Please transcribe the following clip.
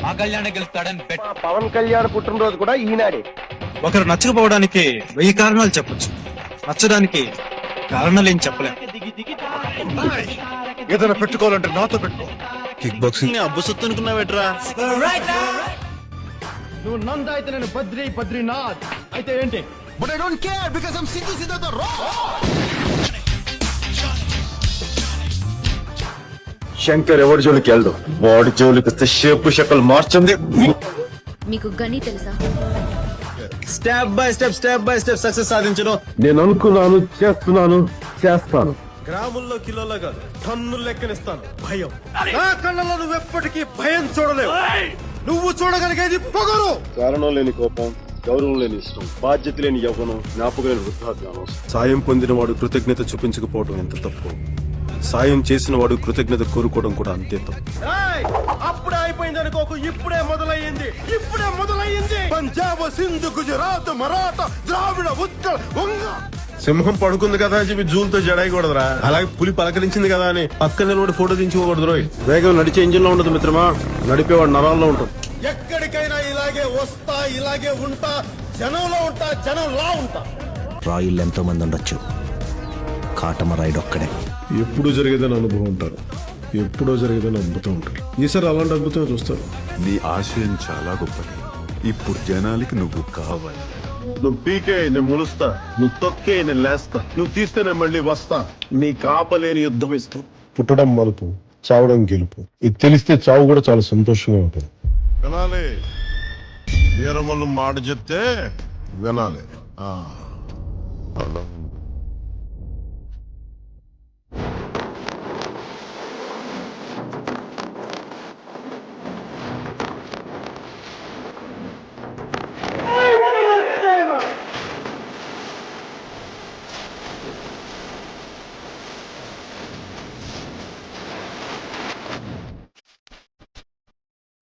మా కళ్యాణ్ గెలుస్తాడని బెట్. పవన్ కళ్యాణ్ పుట్టినరోజు కూడా ఈనాడే. ఒకరు నచ్చకపోవడానికి 1000 కారణాలు చెప్పొచ్చు, నచ్చడానికి కారణాలు ఏం చెప్పలేం. ఏదైనా పెట్టుకోవాలంటే నాతో పెట్టుకో. కిక్ బాక్సింగ్ అబ్బసొత్తు అనుకున్నావేట్రా? నువ్వు నంద అయితే నేను బద్రీనాథ్ అయితే ఏంటి? But I don't care because I'm Sidhu Siddhartha Raw. Shankar ఎవరి జోలికి వెళ్దు, వాడి జోలికి వస్తే షేపు షకల్ మార్చింది. మీకు గని తెలుసా? స్టెప్ బై స్టెప్ సక్సెస్ సాధించడం. నేను అనుకున్నాను, చేస్తున్నాను, చేస్తాను. గ్రాముల్లో కిలోలో కాదు, టన్నులు లెక్కనిస్తాను. భయం నా కళ్ళలో నువ్వు ఎప్పటికీ భయం చూడలేవు. నువ్వు చూడగలిగేది పొగరు. కారణం లేని కోపం, గౌరవం లేని ఇష్టం, బాధ్యత లేని యవ్వనం, జ్ఞాపకం లేని వృద్ధాప్యం. సాయం పొందిన వాడు కృతజ్ఞత చూపించకపోవడం ఎంత తప్పు, సాయం చేసిన వాడు కృతజ్ఞత కోరుకోవడం కూడా అంతే తప్పు. అప్పుడే అయిపోయింది అనుకోకు, ఇప్పుడే మొదలయ్యింది. పంజాబ్, సింధు, గుజరాత్, మరాఠా, ద్రావిడ, ఉత్కళ, వంగ. సింహం పడుకుంది కదా అని చెప్పి జూలతో జడాయకూడదురా. అలాగే పులి పలకరించింది కదా అని పక్కన నిలబడి ఫోటో దించుకోకూడదు రోయ్. వేగం నడిచే ఇంజిన్ లో ఉండదు మిత్రమా, నడిపేవాడు నరాల్లో ఉంటుంది. ఎక్కడికైనా ఇలాగే వస్తా, ఇలాగే ఉంటా, జనంలో ఉంటా, జనంలా ఉంటా. రాయిల్ ఎంతో మంది ఉండొచ్చు, కాటమ రాయుడు ఒక్కడే. ఎప్పుడూ జరిగేదని అనుభవం ఉంటారు, ఎప్పుడో జరిగేదని అద్భుతం ఉంటారు. ఈసారి అలాంటి అద్భుతం చూస్తారు. నీ ఆశయం చాలా గొప్పది. ఇప్పుడు జనాలకి నువ్వు కావాలి. నువ్వు పీకే నేను ములుస్తా, నువ్వు తొక్కే నేను లేస్తా, నువ్వు తీస్తే నేను మళ్ళీ వస్తా. నీ కాపలేని యుద్ధం ఇస్తా. పుట్టడం మలుపు, చావడం గెలుపు. ఇది తెలిస్తే చావు కూడా చాలా సంతోషంగా ఉంటుంది. వినాలి, వీరమల్లు మాట చెప్తే వినాలి.